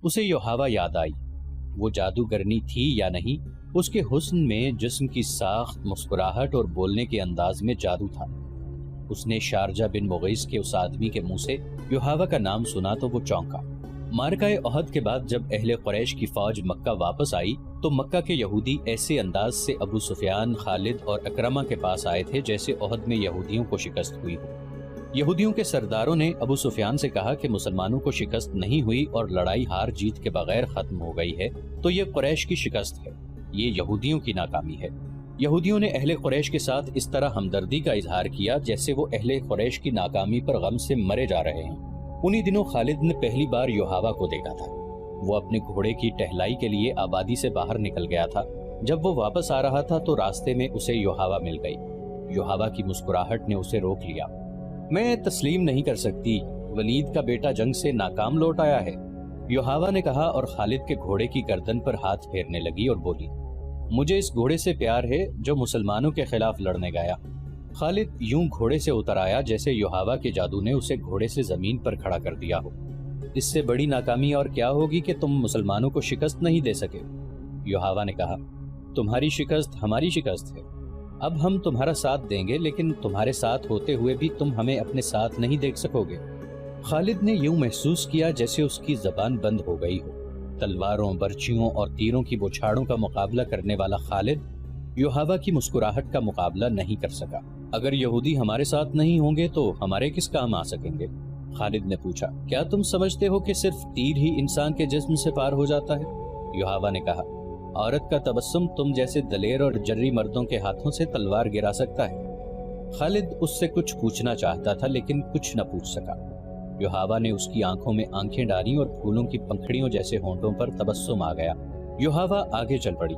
اسے یوحاوا یاد آئی۔ وہ جادوگرنی تھی یا نہیں، اس کے حسن میں، جسم کی ساخت، مسکراہٹ اور بولنے کے انداز میں جادو تھا۔ اس نے شارجہ بن مغیث کے اس آدمی کے منہ سے یوحاوا کا نام سنا تو وہ چونکا۔ معرکہ احد کے بعد جب اہل قریش کی فوج مکہ واپس آئی تو مکہ کے یہودی ایسے انداز سے ابو سفیان، خالد اور اکرمہ کے پاس آئے تھے جیسے احد میں یہودیوں کو شکست ہوئی ہو۔ یہودیوں کے سرداروں نے ابو سفیان سے کہا کہ مسلمانوں کو شکست نہیں ہوئی اور لڑائی ہار جیت کے بغیر ختم ہو گئی ہے تو یہ قریش کی شکست ہے، یہ یہودیوں کی ناکامی ہے۔ یہودیوں نے اہل قریش کے ساتھ اس طرح ہمدردی کا اظہار کیا جیسے وہ اہل قریش کی ناکامی پر غم سے مرے جا رہے ہیں۔ انہی دنوں خالد نے پہلی بار یوحاوا کو دیکھا تھا۔ وہ اپنے گھوڑے کی ٹہلائی کے لیے آبادی سے باہر نکل گیا تھا۔ جب وہ واپس آ رہا تھا تو راستے میں اسے یوحاوا مل گئی۔ یوحاوا کی مسکراہٹ نے اسے روک لیا۔ میں تسلیم نہیں کر سکتی، ولید کا بیٹا جنگ سے ناکام لوٹ آیا ہے، یوحاوا نے کہا اور خالد کے گھوڑے کی گردن پر ہاتھ پھیرنے لگی اور بولی، مجھے اس گھوڑے سے پیار ہے جو مسلمانوں کے خلاف لڑنے گیا۔ خالد یوں گھوڑے سے اتر آیا جیسے یوحاوا کے جادو نے اسے گھوڑے سے زمین پر کھڑا کر دیا ہو۔ اس سے بڑی ناکامی اور کیا ہوگی کہ تم مسلمانوں کو شکست نہیں دے سکے؟ یوحاوا نے کہا، تمہاری شکست ہماری شکست ہے، اب ہم تمہارا ساتھ دیں گے، لیکن تمہارے ساتھ ہوتے ہوئے بھی تم ہمیں اپنے ساتھ نہیں دیکھ سکو گے۔ خالد نے یوں محسوس کیا جیسے اس کی زبان بند ہو گئی ہو۔ تلواروں، برچھیوں اور تیروں کی بوچھاڑوں کا مقابلہ کرنے والا خالد یوحاوا کی مسکراہٹ کا مقابلہ نہیں کر سکا۔ اگر یہودی ہمارے ساتھ نہیں ہوں گے تو ہمارے کس کام آ سکیں گے؟ خالد نے پوچھا، کیا تم سمجھتے ہو کہ صرف تیر ہی انسان کے جسم سے پار ہو جاتا ہے؟ یوحاوا نے کہا، عورت کا تبسم تم جیسے دلیر اور جری مردوں کے ہاتھوں سے تلوار گرا سکتا ہے۔ خالد اس سے کچھ پوچھنا چاہتا تھا لیکن کچھ نہ پوچھ سکا۔ یوحاوا نے اس کی آنکھوں میں آنکھیں ڈالی اور پھولوں کی پنکھڑیوں جیسے ہونٹوں پر تبسم آ گیا۔ یوحاوا آگے چل پڑی۔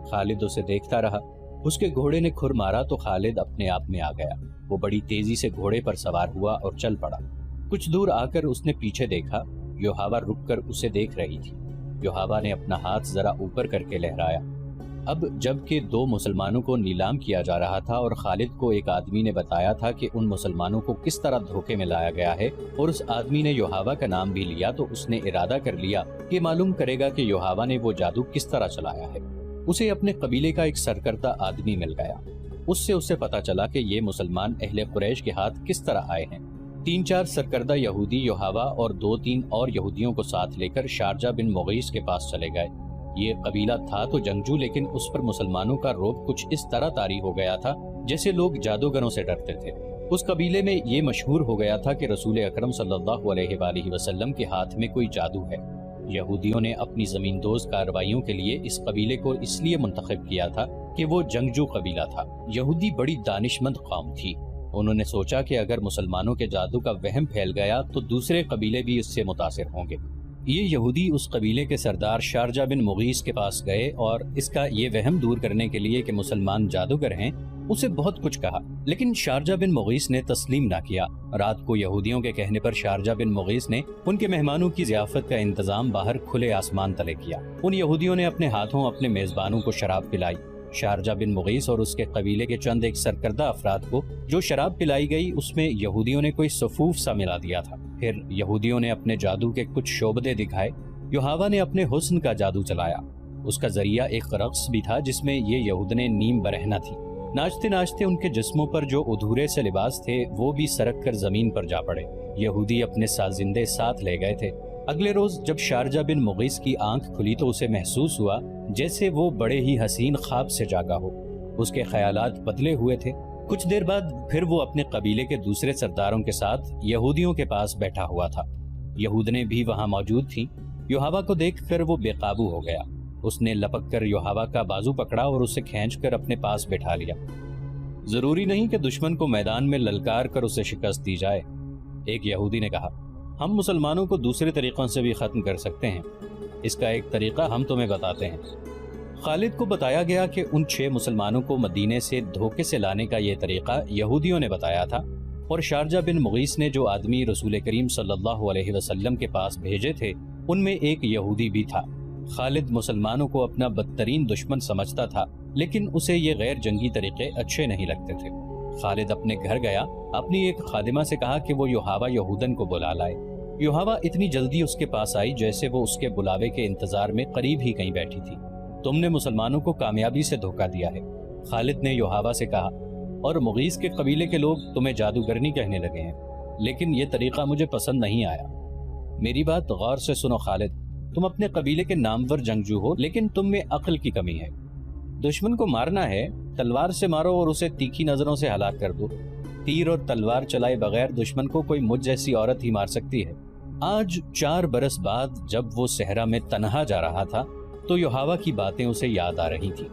خالد اسے دیکھتا رہا۔ اس کے گھوڑے نے کھر مارا تو خالد اپنے آپ میں آ گیا۔ وہ بڑی تیزی سے گھوڑے پر سوار ہوا اور چل پڑا۔ کچھ دور آ کر اس نے پیچھے دیکھا۔ یوحاوا رک کر اسے دیکھ رہی تھی۔ یوحاوا نے اپنا ہاتھ ذرا اوپر کر کے لہرایا۔ اب جب کہ دو مسلمانوں کو نیلام کیا جا رہا تھا اور خالد کو ایک آدمی نے بتایا تھا کہ ان مسلمانوں کو کس طرح دھوکے میں لایا گیا ہے اور اس آدمی نے یوحاوا کا نام بھی لیا، تو اس نے ارادہ کر لیا کہ معلوم کرے گا کہ یوحاوا نے وہ جادو کس طرح چلایا ہے۔ اسے اپنے قبیلے کا ایک سرکردہ آدمی مل گیا۔ اس سے اسے پتا چلا کہ یہ مسلمان اہل قریش کے ہاتھ کس طرح آئے ہیں۔ 3-4 سرکردہ یہودی یوحاوا اور 2-3 اور یہودیوں کو ساتھ لے کر شارجہ بن مغیث کے پاس چلے گئے۔ یہ قبیلہ تھا تو جنگجو، لیکن اس پر مسلمانوں کا رعب کچھ اس طرح طاری ہو گیا تھا جیسے لوگ جادوگروں سے ڈرتے تھے۔ اس قبیلے میں یہ مشہور ہو گیا تھا کہ رسول اکرم صلی اللہ علیہ وآلہ وسلم کے ہاتھ میں کوئی جادو ہے۔ یہودیوں نے اپنی زمین دوز کارروائیوں کے لیے اس قبیلے کو اس لیے منتخب کیا تھا کہ وہ جنگجو قبیلہ تھا۔ یہودی بڑی دانشمند قوم تھی۔ انہوں نے سوچا کہ اگر مسلمانوں کے جادو کا وہم پھیل گیا تو دوسرے قبیلے بھی اس سے متاثر ہوں گے۔ یہ یہودی اس قبیلے کے سردار شارجہ بن مغیث کے پاس گئے اور اس کا یہ وہم دور کرنے کے لیے کہ مسلمان جادوگر ہیں اسے بہت کچھ کہا، لیکن شارجہ بن مغیث نے تسلیم نہ کیا۔ رات کو یہودیوں کے کہنے پر شارجہ بن مغیث نے ان کے مہمانوں کی ضیافت کا انتظام باہر کھلے آسمان تلے کیا۔ ان یہودیوں نے اپنے ہاتھوں اپنے میزبانوں کو شراب پلائی۔ شارجہ بن مغیث اور اس کے قبیلے کے چند ایک سرکردہ افراد کو جو شراب پلائی گئی اس میں یہودیوں نے کوئی صفوف سا ملا دیا تھا۔ پھر یہودیوں نے اپنے جادو کے کچھ شعبدے دکھائے۔ یوحاوا نے اپنے حسن کا جادو چلایا۔ اس کا ذریعہ ایک رقص بھی تھا جس میں یہ یہودنے نیم برہنہ تھی۔ ناچتے ناچتے ان کے جسموں پر جو ادھورے سے لباس تھے وہ بھی سرک کر زمین پر جا پڑے۔ یہودی اپنے سازندے ساتھ لے گئے تھے۔ اگلے روز جب شارجہ بن مغیث کی آنکھ کھلی تو اسے محسوس ہوا جیسے وہ بڑے ہی حسین خواب سے جاگا ہو۔ اس کے خیالات بدلے ہوئے تھے۔ کچھ دیر بعد پھر وہ اپنے قبیلے کے دوسرے سرداروں کے ساتھ یہودیوں کے پاس بیٹھا ہوا تھا۔ یہودنے بھی وہاں موجود تھیں۔ یوحاوا کو دیکھ کر وہ بے قابو ہو گیا۔ اس نے لپک کر یوحاوا کا بازو پکڑا اور اسے کھینچ کر اپنے پاس بٹھا لیا۔ ضروری نہیں کہ دشمن کو میدان میں للکار کر اسے شکست دی جائے، ایک یہودی نے کہا۔ ہم مسلمانوں کو دوسرے طریقوں سے بھی ختم کر سکتے ہیں۔ اس کا ایک طریقہ ہم تمہیں بتاتے ہیں۔ خالد کو بتایا گیا کہ ان 6 مسلمانوں کو مدینے سے دھوکے سے لانے کا یہ طریقہ یہودیوں نے بتایا تھا، اور شارجہ بن مغیث نے جو آدمی رسول کریم صلی اللہ علیہ وسلم کے پاس بھیجے تھے ان میں ایک یہودی بھی تھا۔ خالد مسلمانوں کو اپنا بدترین دشمن سمجھتا تھا، لیکن اسے یہ غیر جنگی طریقے اچھے نہیں لگتے تھے۔ خالد اپنے گھر گیا، اپنی ایک خادمہ سے کہا کہ وہ یوحاوا یہودن کو بلا لائے۔ یوحاوا اتنی جلدی اس کے پاس آئی جیسے وہ اس کے بلاوے کے انتظار میں قریب ہی کہیں بیٹھی تھی۔ تم نے مسلمانوں کو کامیابی سے دھوکہ دیا ہے، خالد نے یوحاوا سے کہا، اور مغیث کے قبیلے کے لوگ تمہیں جادوگرنی کہنے لگے ہیں، لیکن یہ طریقہ مجھے پسند نہیں آیا۔ میری بات غور سے سنو خالد، تم اپنے قبیلے کے نامور جنگجو ہو، لیکن تم میں عقل کی کمی ہے۔ دشمن کو مارنا ہے، تلوار سے مارو اور اسے تیکھی نظروں سے ہلاک کر دو۔ تیر اور تلوار چلائے بغیر دشمن کو کوئی مجھ جیسی عورت ہی مار سکتی ہے۔ آج 4 برس بعد جب وہ صحرا میں تنہا جا رہا تھا تو یوحاوا کی باتیں اسے یاد آ رہی تھی۔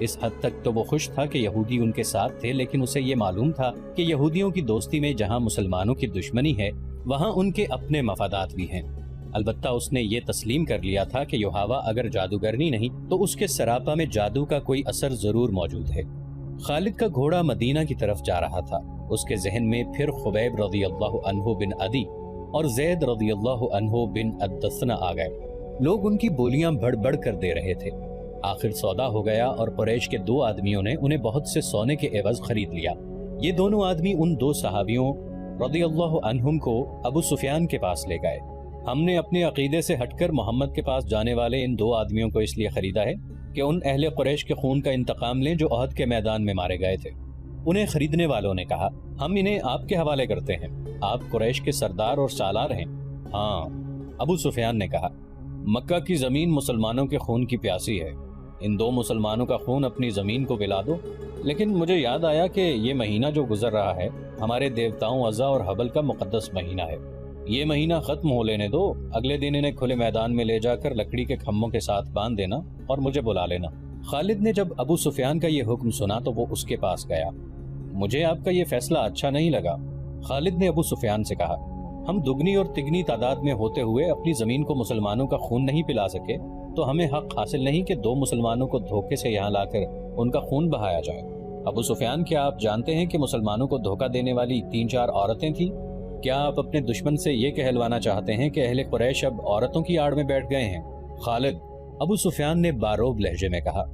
اس حد تک تو وہ خوش تھا کہ یہودی ان کے ساتھ تھے، لیکن اسے یہ معلوم تھا کہ یہودیوں کی دوستی میں جہاں مسلمانوں کی دشمنی ہے وہاں ان کے اپنے مفادات بھی ہیں۔ البتہ اس نے یہ تسلیم کر لیا تھا کہ یوحاوا اگر جادوگرنی نہیں تو اس کے سراپا میں جادو کا کوئی اثر ضرور موجود ہے۔ خالد کا گھوڑا مدینہ کی طرف جا رہا تھا۔ اس کے ذہن میں پھر خبیب رضی اللہ عنہ بن عدی اور زید رضی اللہ عنہ بن الدثنہ آ گئے۔ لوگ ان کی بولیاں بڑھ بڑھ کر دے رہے تھے۔ آخر سودا ہو گیا اور قریش کے 2 آدمیوں نے انہیں بہت سے سونے کے عوض خرید لیا۔ یہ دونوں آدمی ان 2 صحابیوں رضی اللہ عنہم کو ابو سفیان کے پاس لے گئے۔ ہم نے اپنے عقیدے سے ہٹ کر محمد کے پاس جانے والے ان 2 آدمیوں کو اس لیے خریدا ہے کہ ان اہل قریش کے خون کا انتقام لیں جو احد کے میدان میں مارے گئے تھے۔ انہیں خریدنے والوں نے کہا، ہم انہیں آپ کے حوالے کرتے ہیں، آپ قریش کے سردار اور سالار ہیں۔ ہاں، ابو سفیان نے کہا، مکہ کی زمین مسلمانوں کے خون کی پیاسی ہے، ان 2 مسلمانوں کا خون اپنی زمین کو پلا دو۔ لیکن مجھے یاد آیا کہ یہ مہینہ جو گزر رہا ہے ہمارے دیوتاؤں عزا اور حبل کا مقدس مہینہ ہے، یہ مہینہ ختم ہو لینے دو، اگلے دن انہیں کھلے میدان میں لے جا کر لکڑی کے کھمبوں کے ساتھ باندھ دینا اور مجھے بلا لینا۔ خالد نے جب ابو سفیان کا یہ حکم سنا تو وہ اس کے پاس گیا۔ مجھے آپ کا یہ فیصلہ اچھا نہیں لگا، خالد نے ابو سفیان سے کہا، ہم دگنی اور تگنی تعداد میں ہوتے ہوئے اپنی زمین کو مسلمانوں کا خون نہیں پلا سکے تو ہمیں حق حاصل نہیں کہ 2 مسلمانوں کو دھوکے سے یہاں لا کر ان کا خون بہایا جائے۔ ابو سفیان، کیا آپ جانتے ہیں کہ مسلمانوں کو دھوکہ دینے والی 3-4 عورتیں تھیں؟ کیا آپ اپنے دشمن سے یہ کہلوانا چاہتے ہیں کہ اہل قریش اب عورتوں کی آڑ میں بیٹھ گئے ہیں؟ خالد، ابو سفیان نے باروب لہجے میں کہا،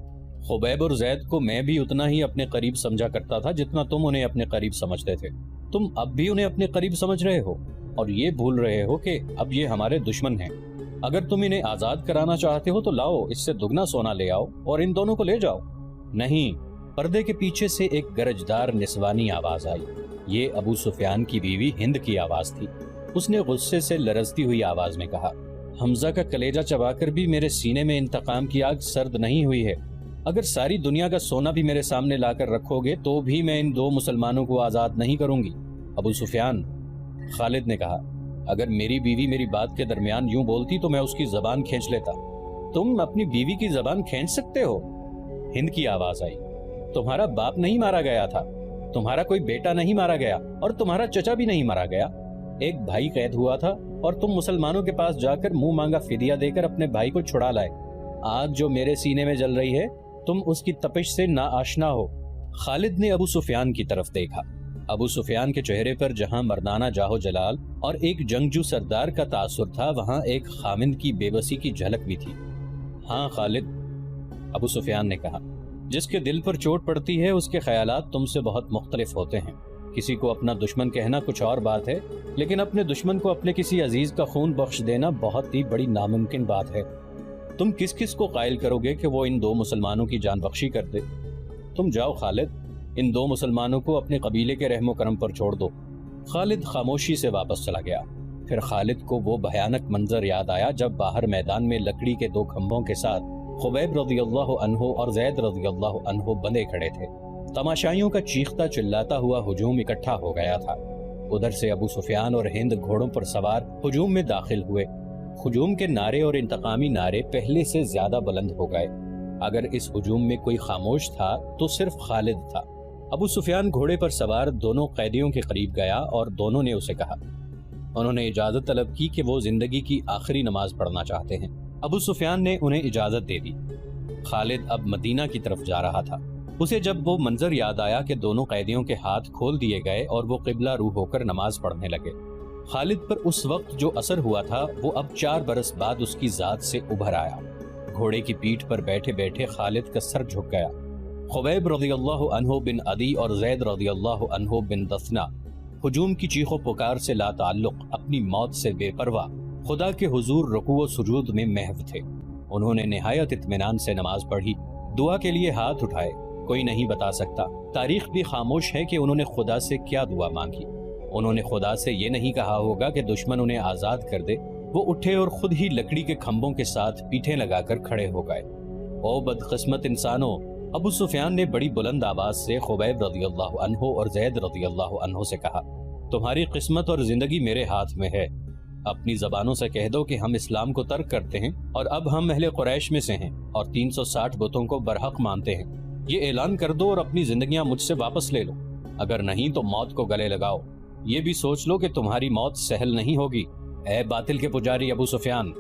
خبیب اور زید کو میں بھی اتنا ہی اپنے قریب سمجھا کرتا تھا جتنا تم انہیں اپنے قریب سمجھتے تھے۔ تم اب بھی انہیں اپنے قریب سمجھ رہے ہو اور یہ بھول رہے ہو کہ اب یہ ہمارے دشمن ہیں۔ اگر تم انہیں آزاد کرانا چاہتے ہو تو لاؤ، اس سے دگنا سونا لے آؤ اور ان دونوں کو لے جاؤ۔ نہیں، پردے کے پیچھے سے ایک گرجدار نسوانی آواز آئی۔ یہ ابو سفیان کی بیوی ہند کی آواز تھی۔ اس نے غصے سے لرزتی ہوئی آواز میں کہا، حمزہ کا کلیجہ چبا کر بھی میرے سینے میں انتقام کی آگ سرد نہیں ہوئی ہے۔ اگر ساری دنیا کا سونا بھی میرے سامنے لا کر رکھو گے تو بھی میں ان 2 مسلمانوں کو آزاد نہیں کروں گی۔ ابو سفیان، خالد نے کہا، اگر میری بیوی میری بات کے درمیان یوں بولتی تو میں اس کی زبان کھینچ لیتا۔ تم اپنی بیوی کی زبان کھینچ سکتے ہو؟ ہند کی آواز آئی، تمہارا باپ نہیں مارا گیا تھا، تمہارا کوئی بیٹا نہیں مارا گیا اور تمہارا چچا بھی نہیں مارا گیا۔ ایک بھائی قید ہوا تھا اور تم مسلمانوں کے پاس جا کر منہ مانگا فدیہ دے کر اپنے بھائی کو چھڑا لائے۔ آگ جو میرے سینے میں جل رہی ہے تم اس کی تپش سے نا آشنا ہو۔ خالد نے ابو سفیان کی طرف دیکھا۔ ابو سفیان کے چہرے پر جہاں مردانہ جاہو جلال اور ایک جنگجو سردار کا تاثر تھا وہاں ایک خامند کی بے بسی کی جھلک بھی تھی۔ ہاں خالد، ابو سفیان نے کہا، جس کے دل پر چوٹ پڑتی ہے اس کے خیالات تم سے بہت مختلف ہوتے ہیں۔ کسی کو اپنا دشمن کہنا کچھ اور بات ہے، لیکن اپنے دشمن کو اپنے کسی عزیز کا خون بخش دینا بہت ہی بڑی ناممکن بات ہے۔ تم کس کس کو قائل کرو گے کہ وہ ان 2 مسلمانوں کی جان بخشی کر دے؟ تم جاؤ خالد، ان 2 مسلمانوں کو اپنے قبیلے کے رحم و کرم پر چھوڑ دو۔ خالد خاموشی سے واپس چلا گیا۔ پھر خالد کو وہ بھیانک منظر یاد آیا جب باہر میدان میں لکڑی کے 2 کھمبوں کے ساتھ خبیب رضی اللہ عنہ اور زید رضی اللہ عنہ بندے کھڑے تھے۔ تماشائیوں کا چیختا چلاتا ہوا ہجوم اکٹھا ہو گیا تھا۔ ادھر سے ابو سفیان اور ہند گھوڑوں پر سوار ہجوم میں داخل ہوئے۔ ہجوم کے نعرے اور انتقامی نعرے پہلے سے زیادہ بلند ہو گئے۔ اگر اس ہجوم میں کوئی خاموش تھا تو صرف خالد تھا۔ ابو سفیان گھوڑے پر سوار دونوں قیدیوں کے قریب گیا اور دونوں نے اسے کہا۔ انہوں نے اجازت طلب کی کہ وہ زندگی کی آخری نماز پڑھنا چاہتے ہیں۔ ابو سفیان نے انہیں اجازت دے دی۔ خالد اب مدینہ کی طرف جا رہا تھا۔ اسے جب وہ منظر یاد آیا کہ دونوں قیدیوں کے ہاتھ کھول دیے گئے اور وہ قبلہ رو ہو کر نماز پڑھنے لگے۔ خالد پر اس وقت جو اثر ہوا تھا وہ اب 4 برس بعد اس کی ذات سے ابھر آیا۔ گھوڑے کی پیٹھ پر بیٹھے بیٹھے خالد کا سر جھک گیا۔ خبیب رضی اللہ عنہ بن عدی اور زید رضی اللہ عنہ بن دثنہ ہجوم کی چیخ و پکار سے لا تعلق اپنی موت سے بے پرواہ خدا کے حضور رکوع و سجود میں محو تھے۔ انہوں نے نہایت اطمینان سے نماز پڑھی، دعا کے لیے ہاتھ اٹھائے۔ کوئی نہیں بتا سکتا، تاریخ بھی خاموش ہے کہ انہوں نے خدا سے کیا دعا مانگی۔ انہوں نے خدا سے یہ نہیں کہا ہوگا کہ دشمن انہیں آزاد کر دے۔ وہ اٹھے اور خود ہی لکڑی کے کھمبوں کے ساتھ پیٹھیں لگا کر کھڑے ہو گئے۔ او بدقسمت انسانوں، ابو سفیان نے بڑی بلند آواز سے خبیب رضی اللہ عنہ اور زید رضی اللہ عنہ سے کہا، تمہاری قسمت اور زندگی میرے ہاتھ میں ہے۔ اپنی زبانوں سے کہہ دو کہ ہم اسلام کو ترک کرتے ہیں اور اب ہم اہل قریش میں سے ہیں اور 360 بتوں کو برحق مانتے ہیں۔ یہ اعلان کر دو اور اپنی زندگیاں مجھ سے واپس لے لو، اگر نہیں تو موت کو گلے لگاؤ۔ یہ بھی سوچ لو کہ تمہاری موت سہل نہیں ہوگی، اے باطل کے پجاری ابو سفیان۔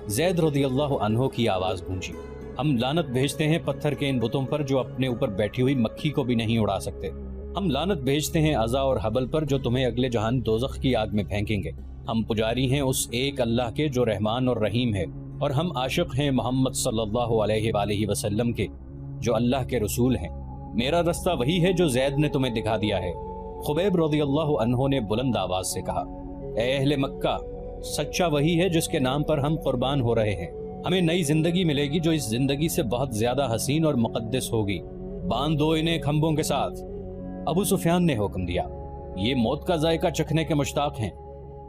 زید رضی اللہ عنہ کی آواز گونجی، ہم لعنت بھیجتے ہیں پتھر کے ان بتوں پر جو اپنے اوپر بیٹھی ہوئی مکھی کو بھی نہیں اڑا سکتے۔ ہم لعنت بھیجتے ہیں عزا اور حبل پر جو تمہیں اگلے جہان دوزخ کی آگ میں پھینکیں گے۔ ہم پجاری ہیں اس ایک اللہ کے جو رحمان اور رحیم ہے، اور ہم عاشق ہیں محمد صلی اللہ علیہ وآلہ وسلم کے جو اللہ کے رسول ہیں۔ میرا رستہ وہی ہے جو زید نے تمہیں دکھا دیا ہے۔ خبیب رضی اللہ عنہ نے بلند آواز سے کہا، اے اہل مکہ، سچا وہی ہے جس کے نام پر ہم قربان ہو رہے ہیں۔ ہمیں نئی زندگی ملے گی جو اس زندگی سے بہت زیادہ حسین اور مقدس ہوگی۔ باندھ دو انہیں کھمبوں کے ساتھ۔ ابو سفیان نے حکم دیا، یہ موت کا ذائقہ چکھنے کے مشتاق ہیں۔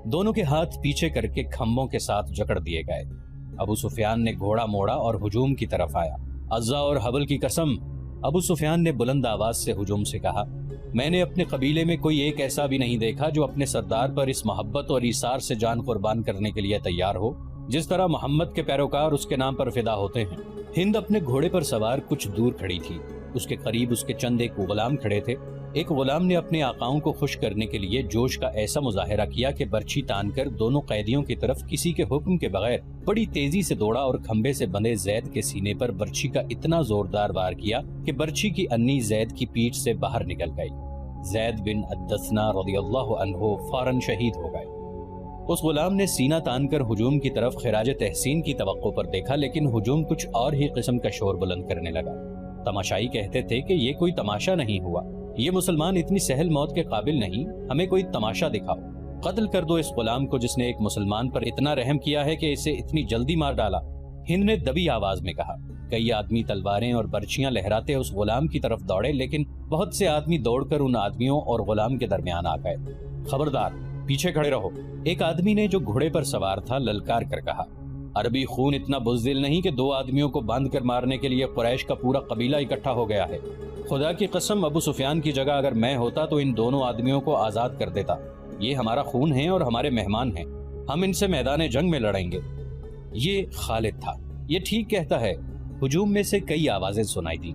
دونوں کے ہاتھ پیچھے کر کے کھمبوں کے ساتھ جکڑ دیے گئے۔ ابو سفیان نے گھوڑا موڑا اور ہجوم کی طرف آیا۔ عزا اور حبل کی قسم، ابو سفیان نے بلند آواز سے ہجوم سے کہا، میں نے اپنے قبیلے میں کوئی ایک ایسا بھی نہیں دیکھا جو اپنے سردار پر اس محبت اور ایثار سے جان قربان کرنے کے لیے تیار ہو جس طرح محمد کے پیروکار اس کے نام پر فدا ہوتے ہیں۔ ہند اپنے گھوڑے پر سوار کچھ دور کھڑی تھی۔ اس کے قریب اس کے چند ایک غلام کھڑے تھے۔ ایک غلام نے اپنے آقاؤں کو خوش کرنے کے لیے جوش کا ایسا مظاہرہ کیا کہ برچھی تان کر دونوں قیدیوں کی طرف کسی کے حکم کے بغیر بڑی تیزی سے دوڑا اور کھمبے سے بندھے زید کے سینے پر برچھی کا اتنا زوردار وار کیا کہ برچھی کی انی زید کی پیٹھ سے باہر نکل گئی۔ زید بن الدثنا رضی اللہ عنہ فوراً شہید ہو گئے۔ اس غلام نے سینہ تان کر ہجوم کی طرف خراج تحسین کی توقع پر دیکھا، لیکن ہجوم کچھ اور ہی قسم کا شور بلند کرنے لگا۔ تماشائی کہتے تھے کہ یہ کوئی تماشا نہیں ہوا، یہ مسلمان اتنی سہل موت کے قابل نہیں، ہمیں کوئی تماشا دکھاؤ۔ قتل کر دو اس غلام کو جس نے ایک مسلمان پر اتنا رحم کیا ہے کہ اسے اتنی جلدی مار ڈالا۔ ہند نے دبی آواز میں کہا۔ کئی آدمی تلواریں اور برچیاں لہراتے اس غلام کی طرف دوڑے، لیکن بہت سے آدمی دوڑ کر ان آدمیوں اور غلام کے درمیان آ گئے۔ خبردار، پیچھے کھڑے رہو، ایک آدمی نے جو گھوڑے پر سوار تھا للکار کر کہا۔ عربی خون اتنا بزدل نہیں کہ دو آدمیوں کو باندھ کر مارنے کے لیے قریش کا پورا قبیلہ اکٹھا ہو گیا ہے۔ خدا کی قسم، ابو سفیان کی جگہ اگر میں ہوتا تو ان دونوں آدمیوں کو آزاد کر دیتا۔ یہ ہمارا خون ہے اور ہمارے مہمان ہیں، ہم ان سے میدان جنگ میں لڑیں گے۔ یہ خالد تھا۔ یہ ٹھیک کہتا ہے۔ ہجوم میں سے کئی آوازیں سنائی دیں۔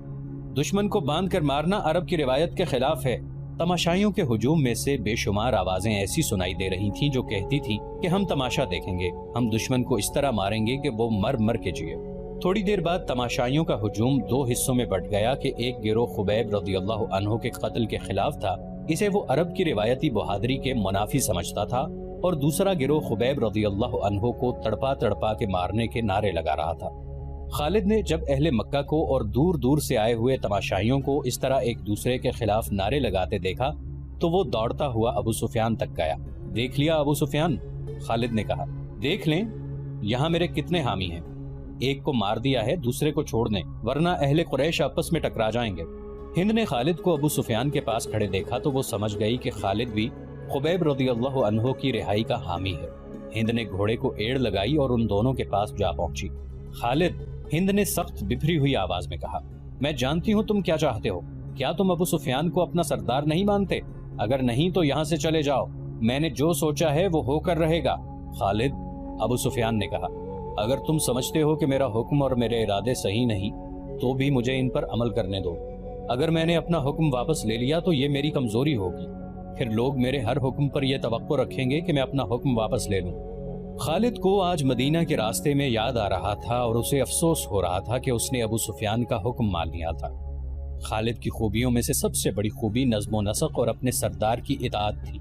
دشمن کو باندھ کر مارنا عرب کی روایت کے خلاف ہے۔ تماشائیوں کے ہجوم میں سے بے شمار آوازیں ایسی سنائی دے رہی تھیں جو کہتی تھیں کہ ہم تماشا دیکھیں گے، ہم دشمن کو اس طرح ماریں گے کہ وہ مر مر کے جیے۔ تھوڑی دیر بعد تماشائیوں کا ہجوم دو حصوں میں بٹ گیا کہ ایک گروہ خبیب رضی اللہ عنہ کے قتل کے خلاف تھا، اسے وہ عرب کی روایتی بہادری کے منافی سمجھتا تھا، اور دوسرا گروہ خبیب رضی اللہ عنہ کو تڑپا تڑپا کے مارنے کے نعرے لگا رہا تھا۔ خالد نے جب اہل مکہ کو اور دور دور سے آئے ہوئے تماشائیوں کو اس طرح ایک دوسرے کے خلاف نعرے لگاتے دیکھا تو وہ دوڑتا ہوا ابو سفیان تک گیا۔ دیکھ لیا ابو سفیان؟ خالد نے کہا۔ دیکھ لیں، یہاں میرے کتنے حامی ہیں، ایک کو مار دیا ہے، دوسرے کو چھوڑ دیں ورنہ اہل قریش آپس میں ٹکرا جائیں گے۔ ہند نے خالد کو ابو سفیان کے پاس کھڑے دیکھا تو وہ سمجھ گئی کہ خالد بھی خبیب رضی اللہ عنہ کی رہائی کا حامی ہے۔ ہند نے گھوڑے کو ایڑ لگائی اور ان دونوں کے پاس جا پہنچی۔ خالد، ہند نے سخت بپھری ہوئی آواز میں کہا، میں جانتی ہوں تم کیا چاہتے ہو۔ کیا تم ابو سفیان کو اپنا سردار نہیں مانتے؟ اگر نہیں تو یہاں سے چلے جاؤ، میں نے جو سوچا ہے وہ ہو کر رہے گا۔ خالد، ابو سفیان نے کہا، اگر تم سمجھتے ہو کہ میرا حکم اور میرے ارادے صحیح نہیں تو بھی مجھے ان پر عمل کرنے دو۔ اگر میں نے اپنا حکم واپس لے لیا تو یہ میری کمزوری ہوگی، پھر لوگ میرے ہر حکم پر یہ توقع رکھیں گے کہ میں اپنا حکم واپس لے لوں۔ خالد کو آج مدینہ کے راستے میں یاد آ رہا تھا اور اسے افسوس ہو رہا تھا کہ اس نے ابو سفیان کا حکم مان لیا تھا۔ خالد کی خوبیوں میں سے سب سے بڑی خوبی نظم و نسق اور اپنے سردار کی اطاعت تھی۔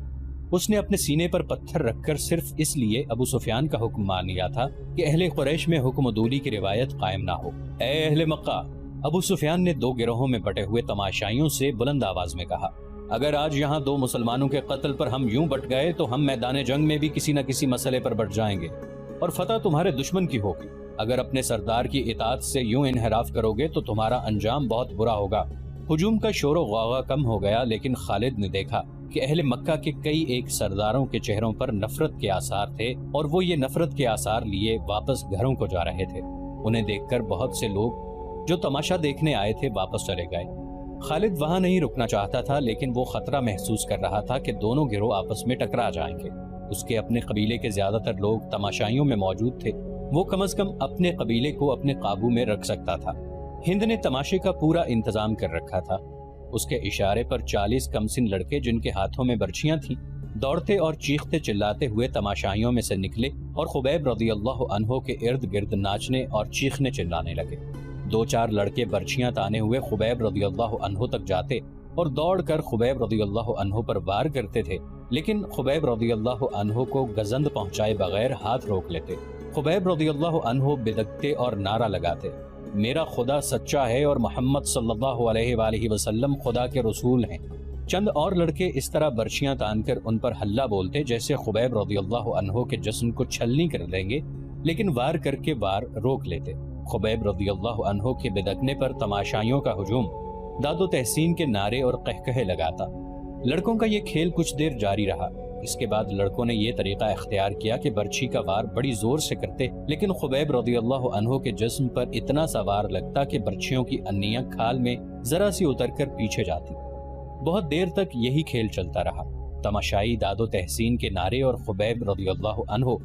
اس نے اپنے سینے پر پتھر رکھ کر صرف اس لیے ابو سفیان کا حکم مان لیا تھا کہ اہل قریش میں حکم عدولی کی روایت قائم نہ ہو۔ اے اہل مکہ، ابو سفیان نے دو گروہوں میں بٹے ہوئے تماشائیوں سے بلند آواز میں کہا، اگر آج یہاں 2 مسلمانوں کے قتل پر ہم یوں بٹ گئے تو ہم میدان جنگ میں بھی کسی نہ کسی مسئلے پر بٹ جائیں گے اور فتح تمہارے دشمن کی ہوگی۔ اگر اپنے سردار کی اطاعت سے یوں انحراف کرو گے تو تمہارا انجام بہت برا ہوگا۔ ہجوم کا شور و غوغا کم ہو گیا، لیکن خالد نے دیکھا کہ اہل مکہ کے کئی ایک سرداروں کے چہروں پر نفرت کے آثار تھے اور وہ یہ نفرت کے آثار لیے واپس گھروں کو جا رہے تھے۔ انہیں دیکھ کر بہت سے لوگ جو تماشا دیکھنے آئے تھے واپس چلے گئے۔ خالد وہاں نہیں رکنا چاہتا تھا، لیکن وہ خطرہ محسوس کر رہا تھا کہ دونوں گروہ آپس میں ٹکرا جائیں گے۔ اس کے اپنے قبیلے کے زیادہ تر لوگ تماشائیوں میں موجود تھے، وہ کم از کم اپنے قبیلے کو اپنے قابو میں رکھ سکتا تھا۔ ہند نے تماشے کا پورا انتظام کر رکھا تھا۔ اس کے اشارے پر 40 کمسن لڑکے جن کے ہاتھوں میں برچیاں تھیں دوڑتے اور چیختے چلاتے ہوئے تماشائیوں میں سے نکلے اور خبیب رضی اللہ عنہ کے ارد گرد ناچنے اور چیخنے چلانے لگے۔ 2-4 لڑکے برچیاں تانے ہوئے خبیب رضی اللہ عنہ تک جاتے اور دوڑ کر خبیب رضی اللہ عنہ پر وار کرتے تھے، لیکن خبیب رضی اللہ عنہ کو گزند پہنچائے بغیر ہاتھ روک لیتے۔ خبیب رضی اللہ عنہ بدکتے اور نعرہ لگاتے، میرا خدا سچا ہے اور محمد صلی اللہ علیہ وآلہ وسلم خدا کے رسول ہیں۔ چند اور لڑکے اس طرح برچیاں تان کر ان پر ہلہ بولتے جیسے خبیب رضی اللہ عنہ کے جسم کو چھلنی کر دیں گے، لیکن وار کر کے وار روک لیتے۔ خبیب رضی اللہ عنہ کے بدکنے پر تماشائیوں کا ہجوم داد و تحسین کے نعرے اور قہقہے لگاتا۔ لڑکوں کا یہ کھیل کچھ دیر جاری رہا۔ اس کے بعد لڑکوں نے یہ طریقہ اختیار کیا کہ برچھی کا وار بڑی زور سے کرتے، لیکن خبیب رضی اللہ عنہ کے جسم پر اتنا سا وار لگتا کہ برچھیوں کی انیاں کھال میں ذرا سی اتر کر پیچھے جاتی۔ بہت دیر تک یہی کھیل چلتا رہا۔ تماشائی داد و تحسین کے نعرے اور خبیب رضی اللہ عنہ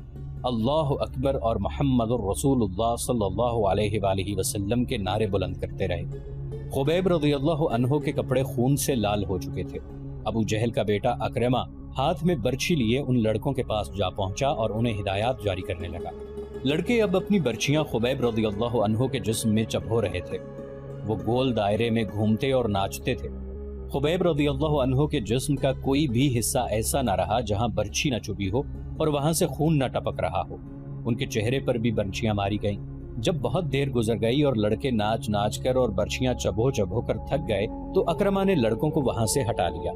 اللہ اکبر اور محمد الرسول اللہ صلی اللہ علیہ وآلہ وسلم کے نعرے بلند کرتے رہے۔ خبیب رضی اللہ عنہ کے کپڑے خون سے لال ہو چکے تھے۔ ابو جہل کا بیٹا اکرمہ ہاتھ میں برچھی لیے ان لڑکوں کے پاس جا پہنچا اور انہیں ہدایات جاری کرنے لگا۔ لڑکے اب اپنی برچیاں خبیب رضی اللہ عنہ کے جسم میں چبھو رہے تھے۔ وہ گول دائرے میں گھومتے اور ناچتے تھے۔ خبیب رضی اللہ عنہ کے جسم کا کوئی بھی حصہ ایسا نہ رہا جہاں برچھی نہ چبھی ہو اور وہاں سے خون نہ ٹپک رہا ہو۔ ان کے چہرے پر بھی برچیاں ماری گئیں۔ جب بہت دیر گزر گئی اور لڑکے ناچ ناچ کر اور برچیاں چبھو چبھو کر تھک گئے تو اکرمہ نے لڑکوں کو وہاں سے ہٹا لیا۔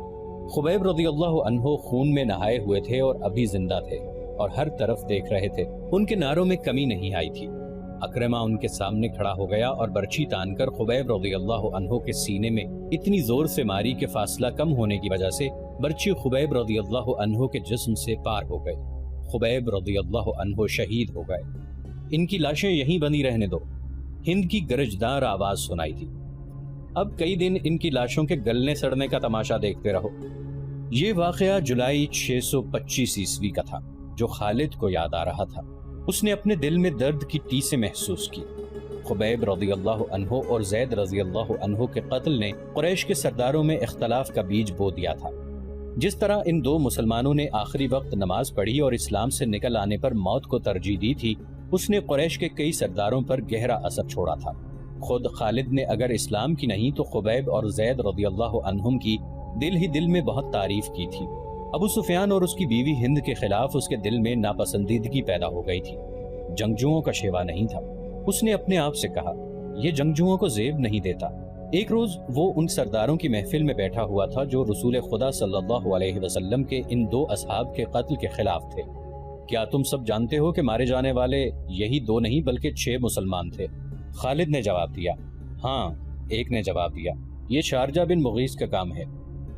خبیب رضی اللہ عنہ خون میں نہائے ہوئے تھے اور ابھی زندہ تھے اور ہر طرف دیکھ رہے تھے۔ ان کے نعروں میں کمی نہیں آئی تھی۔ اکرمہ ان کے سامنے کھڑا ہو گیا اور برچھی تان کر خبیب رضی اللہ عنہ کے سینے میں اتنی زور سے ماری کہ فاصلہ کم ہونے کی وجہ سے برچھی خبیب رضی اللہ عنہ کے جسم سے پار ہو گئے۔ خبیب رضی اللہ عنہ شہید ہو گئے۔ ان کی لاشیں یہیں بنی رہنے دو۔ ہند کی گرجدار آواز سنائی تھی، اب کئی دن ان کی لاشوں کے گلنے سڑنے کا تماشا دیکھتے رہو۔ یہ واقعہ جولائی 625 عیسوی کا تھا جو خالد کو یاد آ رہا تھا۔ اس نے اپنے دل میں درد کی ٹیسیں محسوس کی۔ خبیب رضی اللہ عنہ اور زید رضی اللہ عنہ کے قتل نے قریش کے سرداروں میں اختلاف کا بیج بو دیا تھا۔ جس طرح ان 2 مسلمانوں نے آخری وقت نماز پڑھی اور اسلام سے نکل آنے پر موت کو ترجیح دی تھی، اس نے قریش کے کئی سرداروں پر گہرا اثر چھوڑا تھا۔ خود خالد نے اگر اسلام کی نہیں تو خبیب اور زید رضی اللہ عنہم کی دل ہی دل میں بہت تعریف کی تھی۔ ابو سفیان اور اس کی بیوی ہند کے خلاف اس کے دل میں ناپسندیدگی پیدا ہو گئی تھی۔ جنگجوؤں کا شیوا نہیں تھا۔ اس نے اپنے آپ سے کہا، یہ جنگجوؤں کو زیب نہیں دیتا۔ ایک روز وہ ان سرداروں کی محفل میں بیٹھا ہوا تھا جو رسول خدا صلی اللہ علیہ وسلم کے ان 2 اصحاب کے قتل کے خلاف تھے۔ کیا تم سب جانتے ہو کہ مارے جانے والے یہی 2 نہیں بلکہ 6 مسلمان تھے؟ خالد نے جواب دیا۔ ہاں، ایک نے جواب دیا، یہ شارجہ بن مغیث کا کام ہے۔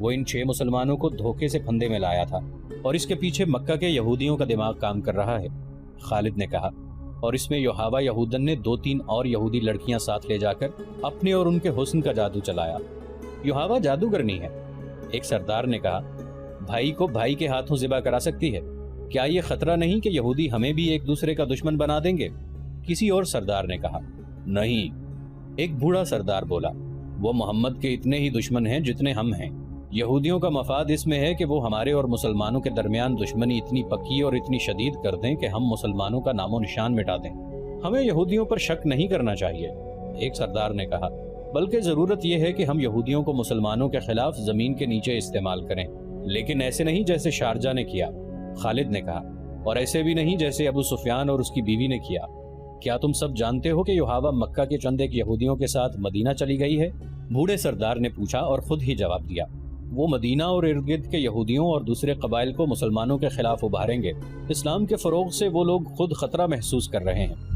وہ ان 6 مسلمانوں کو دھوکے سے پھندے میں لایا تھا اور اس کے پیچھے مکہ کے یہودیوں کا دماغ کام کر رہا ہے۔ خالد نے کہا، اور اس میں یوحاوا یہودن نے 2-3 اور یہودی لڑکیاں ساتھ لے جا کر اپنے اور ان کے حسن کا جادو چلایا۔ یوحاوا جادوگرنی ہے۔ ایک سردار نے کہا، بھائی کو بھائی کے ہاتھوں ذبح کرا سکتی ہے، کیا یہ خطرہ نہیں کہ یہودی ہمیں بھی ایک دوسرے کا دشمن بنا دیں گے؟ کسی اور سردار نے کہا، نہیں۔ ایک بوڑھا سردار بولا، وہ محمد کے اتنے ہی دشمن ہیں جتنے ہم ہیں۔ یہودیوں کا مفاد اس میں ہے کہ وہ ہمارے اور مسلمانوں کے درمیان دشمنی اتنی پکی اور اتنی شدید کر دیں کہ ہم مسلمانوں کا نام و نشان مٹا دیں۔ ہمیں یہودیوں پر شک نہیں کرنا چاہیے۔ ایک سردار نے کہا، بلکہ ضرورت یہ ہے کہ ہم یہودیوں کو مسلمانوں کے خلاف زمین کے نیچے استعمال کریں، لیکن ایسے نہیں جیسے شارجہ نے کیا۔ خالد نے کہا، اور ایسے بھی نہیں جیسے ابو سفیان اور اس کی بیوی نے کیا۔ کیا تم سب جانتے ہو کہ یوحاوا مکہ کے چند ایک یہودیوں کے ساتھ مدینہ چلی گئی ہے؟ بوڑھے سردار نے پوچھا اور خود ہی جواب دیا، وہ مدینہ اور ارد گرد کے یہودیوں اور دوسرے قبائل کو مسلمانوں کے خلاف ابھاریں گے۔ اسلام کے فروغ سے وہ لوگ خود خطرہ محسوس کر رہے ہیں۔